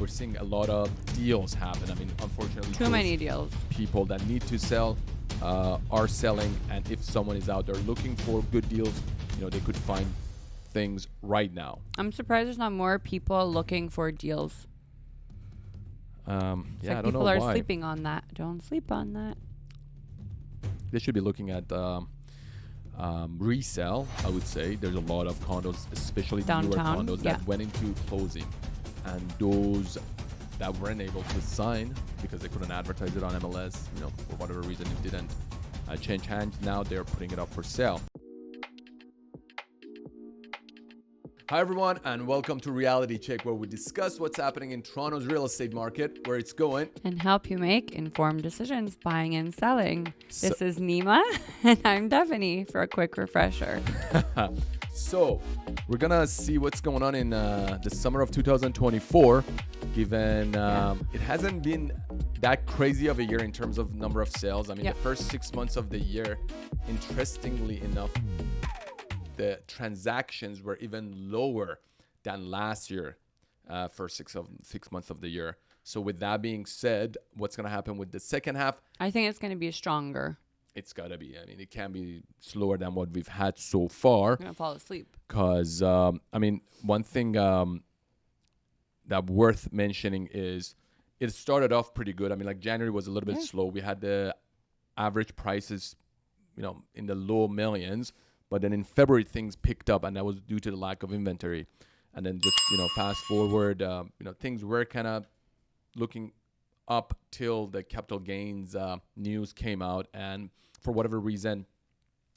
we're seeing a lot of deals happen. I mean, unfortunately, Too many deals. people that need to sell are selling, and if someone is out there looking for good deals, they could find things right now. I'm surprised there's not more people looking for deals. I don't know people are why. sleeping on that. Don't sleep on that. They should be looking at resale. I would say there's a lot of condos, especially the newer Downtown, condos yeah. that went into closing, and those that weren't able to sign because they couldn't advertise it on MLS, for whatever reason it didn't change hands. Now they're putting it up for sale. Hi everyone, and welcome to Reality Check, where we discuss what's happening in Toronto's real estate market, where it's going, and help you make informed decisions buying and selling. This is Nima, and I'm Devany for a quick refresher. So we're gonna see what's going on in the summer of 2024, given it hasn't been that crazy of a year in terms of number of sales. I mean, the first 6 months of the year, interestingly enough, the transactions were even lower than last year for 6 months of the year. So with that being said, what's going to happen with the second half? I think it's going to be stronger. It's got to be. I mean, it can't be slower than what we've had so far. I'm going to fall asleep. Because, one thing that worth mentioning is it started off pretty good. I mean, like January was a little bit slow. We had the average prices, in the low millions. But then in February, things picked up, and that was due to the lack of inventory. And then just, fast forward, things were kind of looking up till the capital gains news came out. And for whatever reason,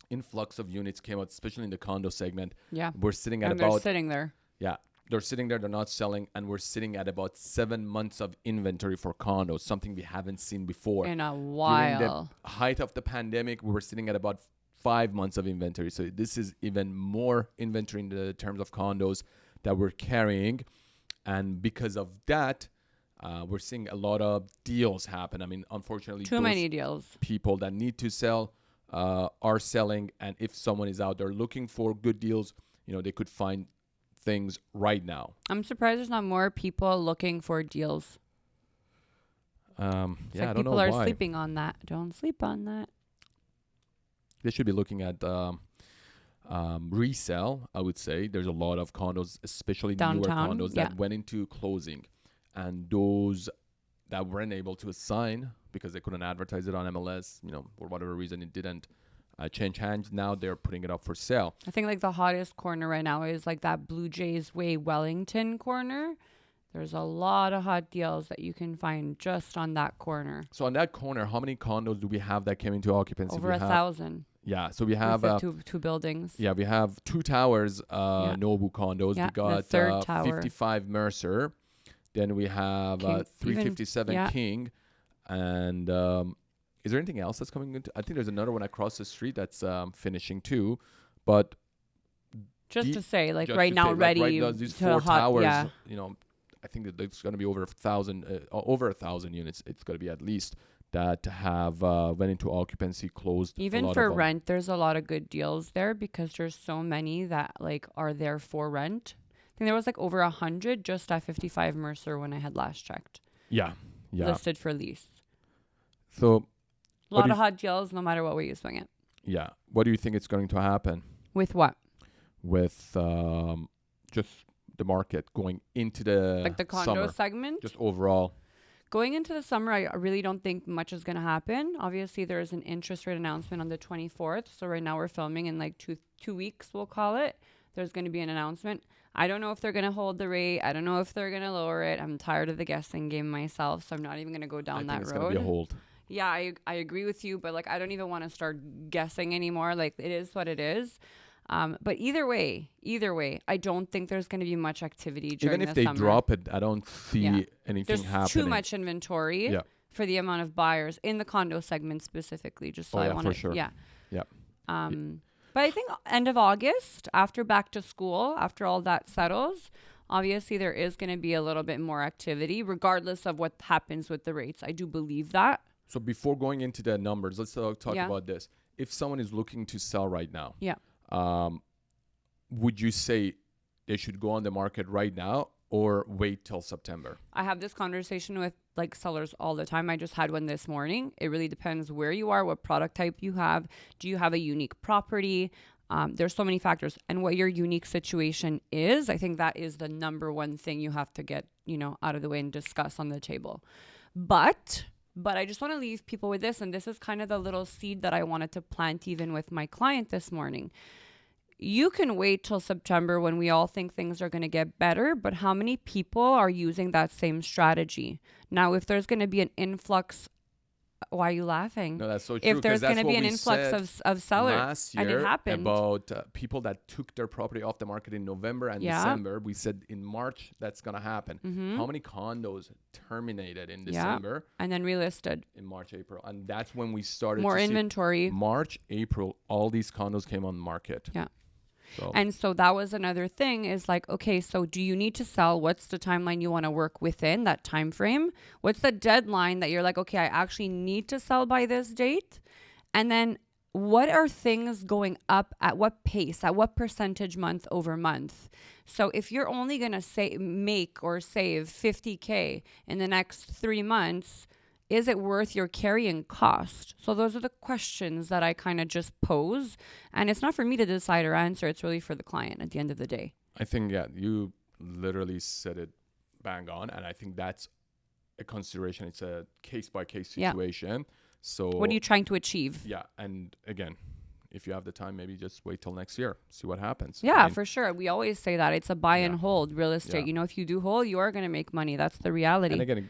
influx of units came out, especially in the condo segment. Yeah. We're sitting at they're sitting there. Yeah. They're sitting there. They're not selling. And we're sitting at about 7 months of inventory for condos, something we haven't seen before. In a while. During the height of the pandemic, we were sitting at about 5 months of inventory. So this is even more inventory in the terms of condos that we're carrying. And because of that, we're seeing a lot of deals happen. I mean, unfortunately, too many deals. People that need to sell are selling. And if someone is out there looking for good deals, they could find things right now. I'm surprised there's not more people looking for deals. I don't know why. People are sleeping on that. Don't sleep on that. They should be looking at resale, I would say. There's a lot of condos, especially Downtown, newer condos that went into closing. And those that weren't able to sign because they couldn't advertise it on MLS, for whatever reason it didn't change hands. Now they're putting it up for sale. I think the hottest corner right now is that Blue Jays Way Wellington corner. There's a lot of hot deals that you can find just on that corner. So on that corner, how many condos do we have that came into occupancy? Over 1,000. Yeah, so we have two buildings. Yeah, we have 2 towers, Nobu condos. Yeah, we got the third tower. 55 Mercer. Then we have 357 King. And is there anything else that's coming into? I think there's another one across the street that's finishing too. But just to say, right now, ready these to 4 towers. Yeah. I think that it's going to be over 1,000 units. It's going to be at least that have went into occupancy, closed. Even for rent, there's a lot of good deals there because there's so many that are there for rent. I think there was over 100 just at 55 Mercer when I had last checked. Yeah. Listed for lease. So a lot of hot deals, no matter what way you swing it. Yeah. What do you think is going to happen? With what? With just the market going into the the condo summer, segment? just overall. Going into the summer, I really don't think much is going to happen. Obviously, there is an interest rate announcement on the 24th. So right now we're filming in two weeks, we'll call it. There's going to be an announcement. I don't know if they're going to hold the rate. I don't know if they're going to lower it. I'm tired of the guessing game myself, so I'm not even going to go down that road. I think it's going to be a hold. Yeah, I agree with you, but I don't even want to start guessing anymore. It is what it is. But either way, I don't think there's going to be much activity during the summer. Even if they drop it, I don't see anything there's happening. Too much inventory for the amount of buyers in the condo segment specifically. Just so I want to, for sure. Yeah. But I think end of August, after back to school, after all that settles, obviously there is going to be a little bit more activity, regardless of what happens with the rates. I do believe that. So before going into the numbers, let's talk about this. If someone is looking to sell right now, would you say they should go on the market right now, or wait till September? I have this conversation with like sellers all the time. I just had one this morning. It really depends where you are, what product type you have. Do you have a unique property? There's so many factors, and what your unique situation is. I think that is the number one thing you have to get, out of the way and discuss on the table. But I just want to leave people with this, and this is kind of the little seed that I wanted to plant even with my client this morning. You can wait till September when we all think things are going to get better, but how many people are using that same strategy? Now, if there's going to be an influx, why are you laughing? No, that's so true. If there's going to be an influx of sellers, last year, and it happened about people that took their property off the market in November and December, we said in March that's going to happen. How many condos terminated in December? And then relisted. In March, April. And that's when we started more to inventory. March, April, all these condos came on the market. Yeah. And so that was another thing is like, okay, so do you need to sell? What's the timeline you want to work within, that time frame? What's the deadline that you're like, okay, I actually need to sell by this date? And then what are things going up at what pace, at what percentage month over month? So if you're only going to make or save 50K in the next 3 months, is it worth your carrying cost? So those are the questions that I kind of just pose. And it's not for me to decide or answer. It's really for the client at the end of the day. I think, you literally said it bang on. And I think that's a consideration. It's a case-by-case situation. Yeah. So what are you trying to achieve? Yeah. And again, if you have the time, maybe just wait till next year. See what happens. Yeah, for sure. We always say that. It's a buy and hold real estate. Yeah. If you do hold, you are going to make money. That's the reality. And again,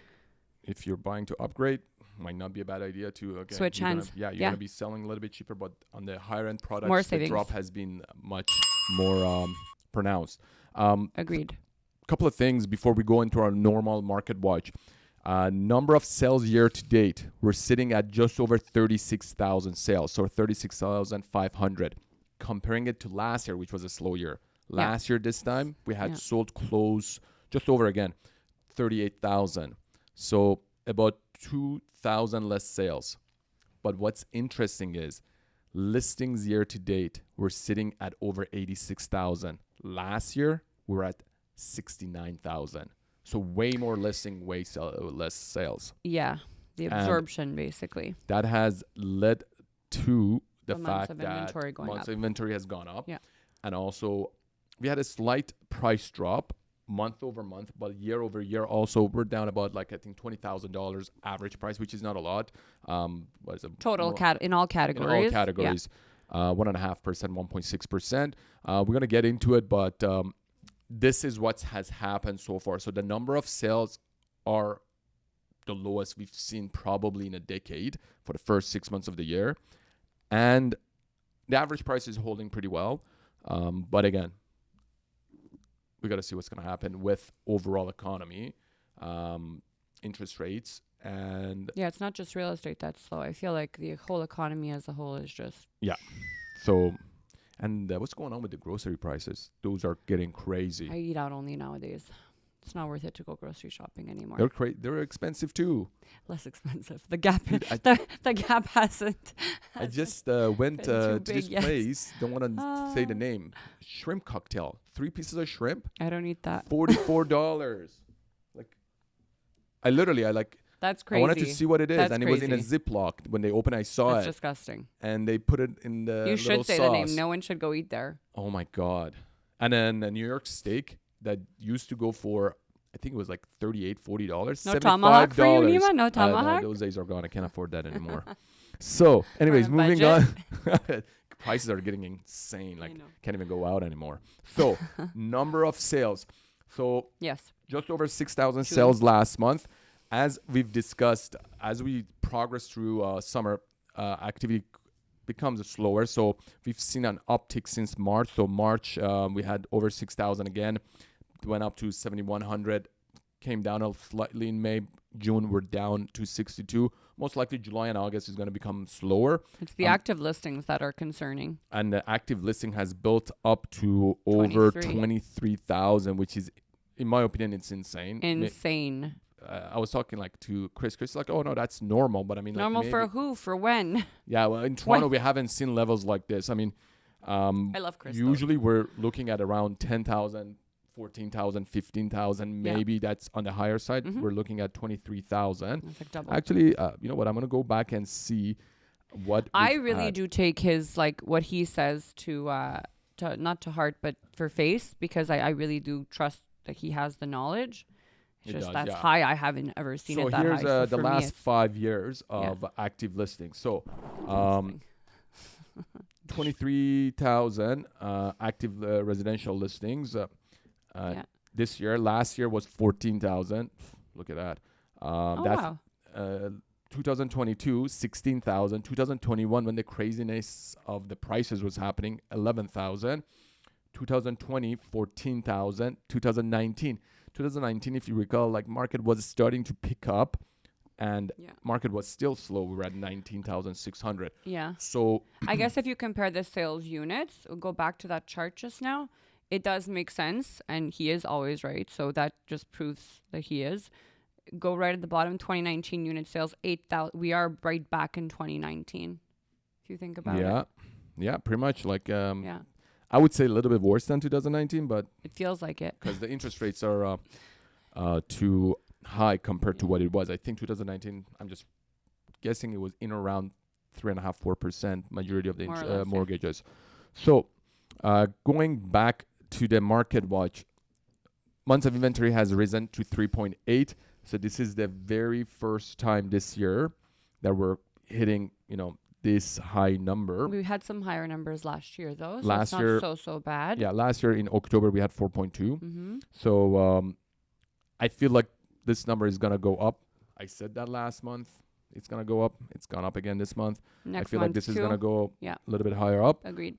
if you're buying to upgrade, might not be a bad idea to switch hands. You're going to be selling a little bit cheaper, but on the higher end products, more the savings. drop has been much more pronounced. Agreed. A couple of things before we go into our normal market watch. Number of sales year to date, we're sitting at just over 36,000 sales, so 36,500. Comparing it to last year, which was a slow year. Last year, this time, we had sold close just over again, 38,000. So about 2,000 less sales. But what's interesting is listings year to date, we're sitting at over 86,000. Last year, we're at 69,000. So way more listing, less sales. Yeah, the absorption basically. That has led to the fact of that months of inventory has gone up. Yeah. And also we had a slight price drop month over month, but year over year also we're down about I think $20,000 average price, which is not a lot. What is it? Total in all categories. In all categories, 1.5%, 1.6%. We're gonna get into it, but this is what has happened so far. So the number of sales are the lowest we've seen probably in a decade for the first 6 months of the year, and the average price is holding pretty well. But again, we got to see what's going to happen with overall economy, interest rates, and it's not just real estate that's slow. I feel like the whole economy as a whole is just So, and what's going on with the grocery prices? Those are getting crazy. I eat out only nowadays. It's not worth it to go grocery shopping anymore. They're expensive too. Less expensive. The Gap, the Gap hasn't. I just went to this place. Don't want to say the name. Shrimp cocktail. 3 pieces of shrimp. I don't eat that. $44. That's crazy. I wanted to see what it is, That's and it crazy. was in a Ziploc. When they opened, I saw That's it. disgusting. And they put it in the You little should say sauce. the name. No one should go eat there. Oh my God. And then a New York steak that used to go for, I think it was $38, $40. No tomahawk for you, Nima? No No, tomahawk? those days are gone. I can't afford that anymore. So, anyways, moving on. Prices are getting insane. Can't even go out anymore. So, number of sales. So, yes, just over 6,000 sales last month. As we've discussed, as we progress through summer, activity becomes slower. So we've seen an uptick since March. So March, we had over 6,000 again, went up to 7,100, came down slightly in May. June, we're down to 62. Most likely July and August is going to become slower. It's the active listings that are concerning. And the active listing has built up to over 23,000, which is, in my opinion, it's insane. Insane. I was talking to Chris. Chris is like, oh no, that's normal. But I mean, normal for who? For when? Yeah, well, in Toronto, we haven't seen levels like this. I mean, I love Chris. Usually we're looking at around 10,000, 14,000, 15,000. Maybe that's on the higher side. We're looking at 23,000. That's like double. Actually, you know what? I'm going to go back and see what I we've really had. do take his, like, what he says to not to heart, but for face, because I really do trust that he has the knowledge. It's It just does, that's yeah. high. I haven't ever seen So it that here's high. So the for me, last it's 5 years of active listings. So 23,000 active residential listings this year. Last year was 14,000. Look at that. That's wow. 2022, 16,000. 2021, when the craziness of the prices was happening, 11,000. 2020, 14,000. 2019, if you recall, like market was starting to pick up, and market was still slow. We were at 19,600. Yeah. So I guess if you compare the sales units, we'll go back to that chart just now. It does make sense, and he is always right. So that just proves that he is. Go right at the bottom, 2019 unit sales, 8,000. We are right back in 2019, if you think about it. Yeah, pretty much. Like, I would say a little bit worse than 2019, but it feels like it because the interest rates are too high compared to what it was. I think 2019, I'm just guessing it was in around 3.5%, 4% majority of the mortgages. So going back to the market watch, months of inventory has risen to 3.8. So this is the very first time this year that we're hitting, this high number. We had some higher numbers last year, though. So Last it's year, not so bad. Yeah, last year in October, we had 4.2. So I feel like this number is going to go up. I said that last month. It's going to go up. It's gone up again this month. Next I feel month like this is too. going to go Yeah. a little bit higher up. Agreed.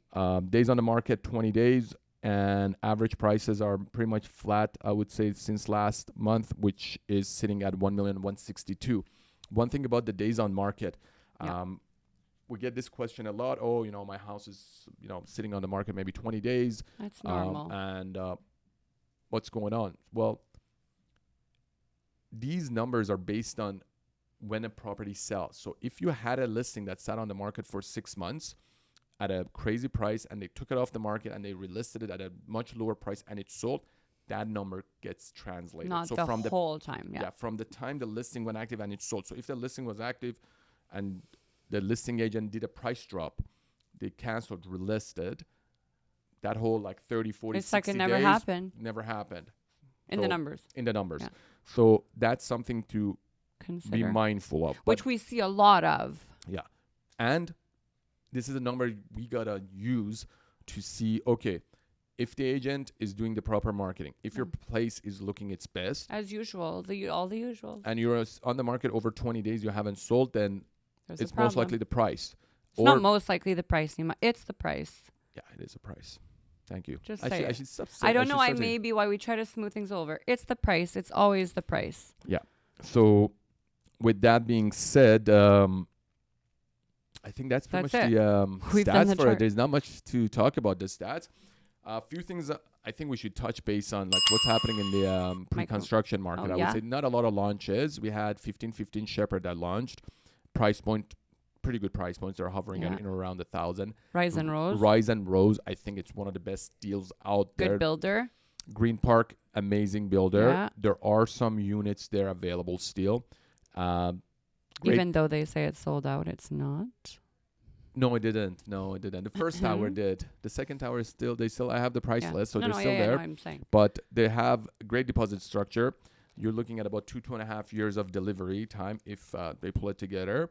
Days on the market, 20 days. And average prices are pretty much flat, I would say, since last month, which is sitting at 1,162,000. One thing about the days on market, we get this question a lot. Oh, my house is, sitting on the market maybe 20 days. That's normal. And what's going on? Well, these numbers are based on when a property sells. So if you had a listing that sat on the market for 6 months at a crazy price, and they took it off the market and they relisted it at a much lower price and it sold, that number gets translated. Not so the from whole time. Yeah, from the time the listing went active and it sold. So if the listing was active and the listing agent did a price drop, they canceled, relisted, that whole like 30, 40, it's like 60 it never days happened. Never happened. In the numbers. In the numbers. Yeah. So that's something to Consider. be mindful of. Which we see a lot of. Yeah. And this is a number we got to use to see, okay, if the agent is doing the proper marketing, if your place is looking its best. As usual, all the usual. And you're on the market over 20 days, you haven't sold, then it's most likely the price. It's not most likely the price, Nima. It's the price. Yeah, it is a price. Thank you. Just I say it. should stop I don't know maybe why we try to smooth things over. It's the price. It's always the price. Yeah. So with that being said, I think that's pretty much the stats for it. There's not much to talk about the stats. A few things I think we should touch base on, like what's happening in the pre-construction market. I would say not a lot of launches. We had 1515 Shepherd that launched. Price point, pretty good price points. They're hovering at in around 1,000. Rise and Rose. Rise and Rose. I think it's one of the best deals out there. Good builder. Green Park, amazing builder. Yeah. There are some units there available still. Even though they say it's sold out, it's not. No, it didn't. The first tower did. The second tower is still. I have the price list, so they're still there. No, I'm saying. But they have great deposit structure. You're looking at about 2.5 years of delivery time if they pull it together.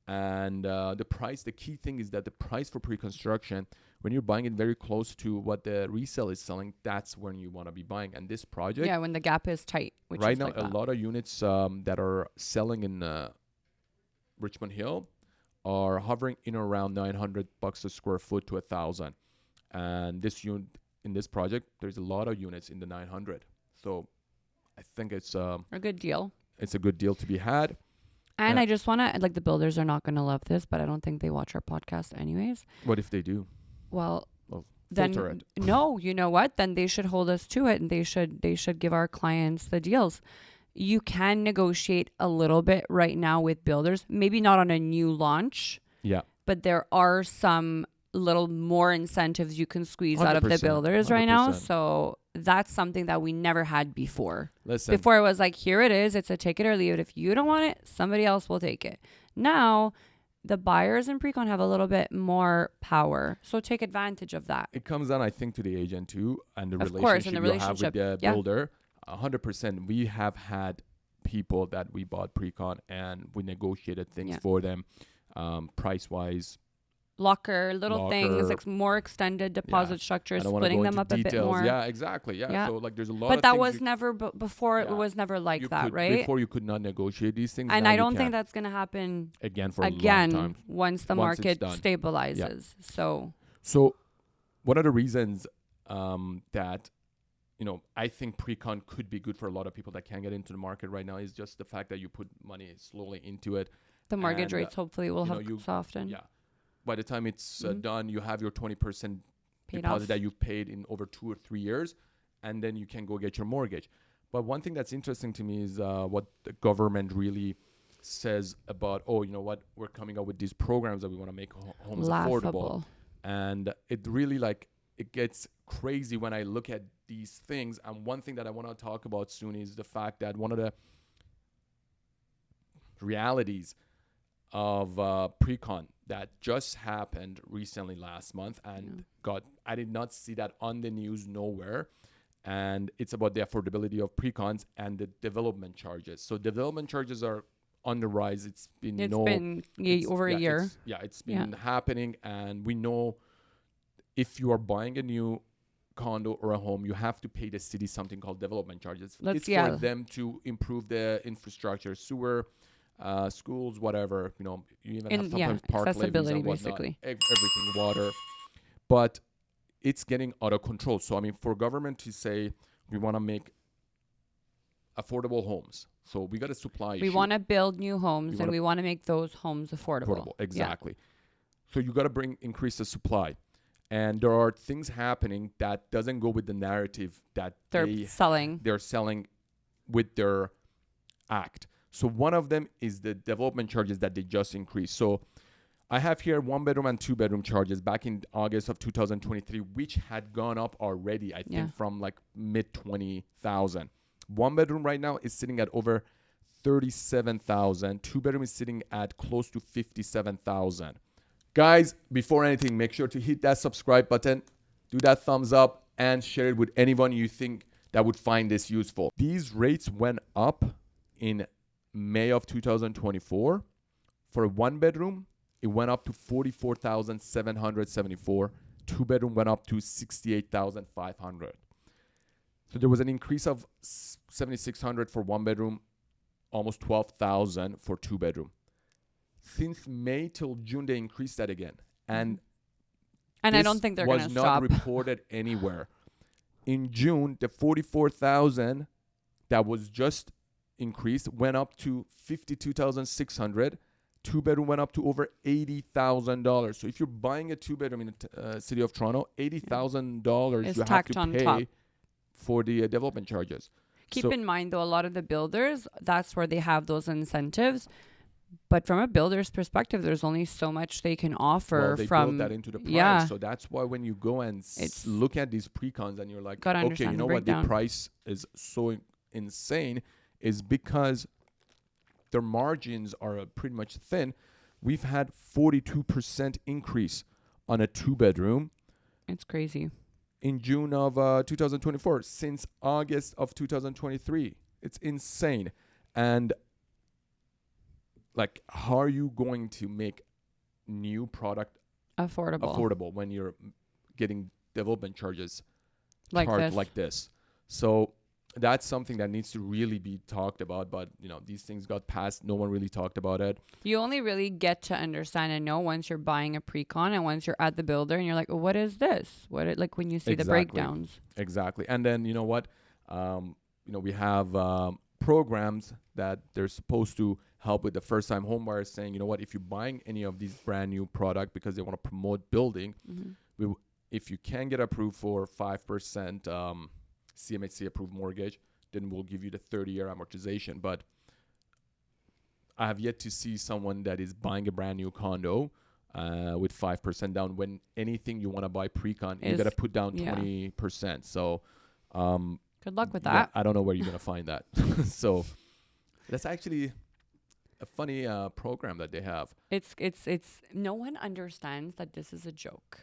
And the price, the key thing is that the price for pre-construction, when you're buying it very close to what the resale is selling, that's when you want to be buying. And this project, when the gap is tight. Which right is now, like a lot of units that are selling in Richmond Hill are hovering in around $900 a square foot to $1,000. And in this project, there's a lot of units in the 900. So I think it's a good deal. It's a good deal to be had. And I just want to, like, the builders are not going to love this, but I don't think they watch our podcast anyways. What if they do? Well then filter it. No, you know what? Then they should hold us to it, and they should give our clients the deals. You can negotiate a little bit right now with builders, maybe not on a new launch. Yeah. But there are some little more incentives you can squeeze out of the 100%, builders right now. 100%. So that's something that we never had before. Listen, Before it was like, here it is. It's a take it or leave it. If you don't want it, somebody else will take it. Now, the buyers in pre-con have a little bit more power. So take advantage of that. it comes down, I think, to the agent too, and the Of course, and the relationship you have with the relationship, yeah. builder. 100%. We have had people that we bought pre-con and we negotiated things Yeah. for them, price-wise. Locker, little things, Locker. like more extended deposit I structures, don't want to splitting go them into up a bit details. more. Yeah, exactly. Yeah. Yeah. So like, there's a lot. But of that things was never before. Yeah. It was never like you that, could, right? Before you could not negotiate these things. And now I you don't can. think that's going to happen again for a long again time. once the Once it's market done. stabilizes. So So, one of the reasons that I think pre-con could be good for a lot of people that can't get into the market right now is just the fact that you put money slowly into it. the mortgage And, rates hopefully will have you- softened. Yeah. By the time it's Mhm. done, you have your 20% Paid deposit off. that you've paid in over 2 or 3 years, and then you can go get your mortgage. But one thing that's interesting to me is what the government really says about, you know what, we're coming up with these programs that we want to make homes affordable. Laughable. And it really it gets crazy when I look at these things. And one thing that I want to talk about soon is the fact that one of the realities of pre-con that just happened recently last month and I did not see that on the news nowhere. And it's about the affordability of pre-cons and the development charges. So development charges are on the rise. It's been Over a year. It's been happening, and we know if you are buying a new condo or a home, you have to pay the city something called development charges. It's for them to improve the infrastructure, sewer, schools, whatever. You even have sometimes park levies accessibility, and whatnot, basically. Everything, water. But it's getting out of control. So, I mean, for government to say we want to make affordable homes, so we got a supply issue. We want to build new homes and we want to make those homes affordable. Exactly. Yeah. So you got to increase the supply. And there are things happening that doesn't go with the narrative that they're selling. They're selling with their act. So one of them is the development charges that they just increased. So I have here 1-bedroom and 2-bedroom charges back in August of 2023, which had gone up already, I think, from like mid 20,000. 1-bedroom right now is sitting at over 37,000. 2-bedroom is sitting at close to 57,000. Guys, before anything, make sure to hit that subscribe button, do that thumbs up, and share it with anyone you think that would find this useful. These rates went up in May of 2024. For a 1-bedroom, it went up to 44,774. 2-bedroom went up to 68,500. So there was an increase of 7,600 for 1-bedroom, almost 12,000 for 2-bedroom. Since May till June, they increased that again. And I don't think they're going to stop. Was not reported anywhere. In June, the 44,000 that was just increased went up to 52,600. 2-bedroom went up to over $80,000. So if you're buying a 2-bedroom in the city of Toronto, $80,000 you have to pay for the development charges. Keep in mind, though, a lot of the builders, that's where they have those incentives. But from a builder's perspective, there's only so much they can offer they from build that into the price. Yeah. So that's why when you go and look at these pre-cons and you're like, okay, you know what, breakdown. the price is so insane, is because their margins are pretty much thin. We've had 42% increase on a 2-bedroom. It's crazy. In June of 2024, since August of 2023. It's insane. And like, how are you going to make new product affordable when you're getting development charges charged like this? So that's something that needs to really be talked about. But, these things got passed. No one really talked about it. You only really get to understand and know once you're buying a pre-con and once you're at the builder and you're like, what is this? Like when you see the breakdowns. Exactly. And then, you know what? We have programs that they're supposed to help with the first-time home buyers, saying, you know what, if you're buying any of these brand new product because they want to promote building, if you can get approved for 5% CMHC approved mortgage, then we'll give you the 30-year amortization. But I have yet to see someone that is buying a brand new condo with 5% down. When anything you want to buy pre-con, you Is- got to put down yeah. 20%. So Good luck with yeah, that. I don't know where you're going to find that. So that's actually a funny program that they have. It's no one understands that this is a joke.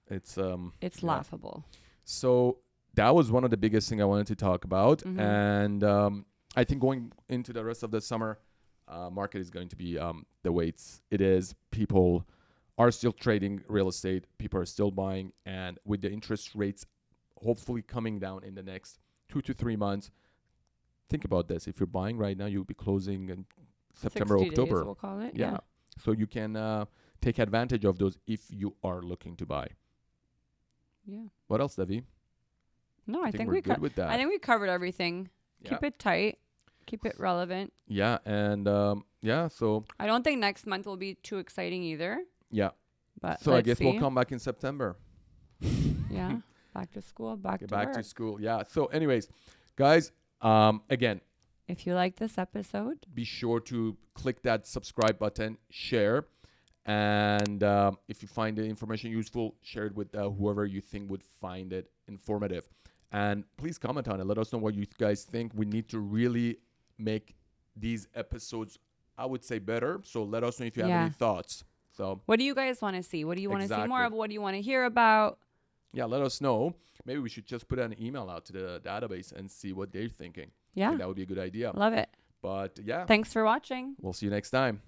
It's It's yeah. laughable. So that was one of the biggest thing I wanted to talk about. Mhm. And I think going into the rest of the summer, market is going to be the way it is. People are still trading real estate. People are still buying. And with the interest rates hopefully coming down in the next 2 to 3 months, think about this. If you're buying right now, you'll be closing in September, 60 October. days, we'll call it. Yeah. So you can take advantage of those if you are looking to buy. Yeah. What else, Devi? No, I think we're we good with that. I think we covered everything. Yeah. Keep it tight. Keep it relevant. Yeah, and so I don't think next month will be too exciting either. yeah. But So I let's guess see. we'll come back in September. Yeah. Back to school. Back Get to back work. to school. Yeah. So anyways, guys, again, If you like this episode, be sure to click that subscribe button, share, and if you find the information useful, share it with whoever you think would find it informative. And please comment on it. Let us know what you guys think. We need to really make these episodes, I would say, better. So let us know if you have Yeah. any thoughts. So what do you guys want to see? What do you want to see more Exactly. of? What do you want to hear about? yeah, let us know. Maybe we should just put an email out to the database and see what they're thinking. I Yeah. think that would be a good idea. Love it. But yeah, Thanks for watching. we'll see you next time.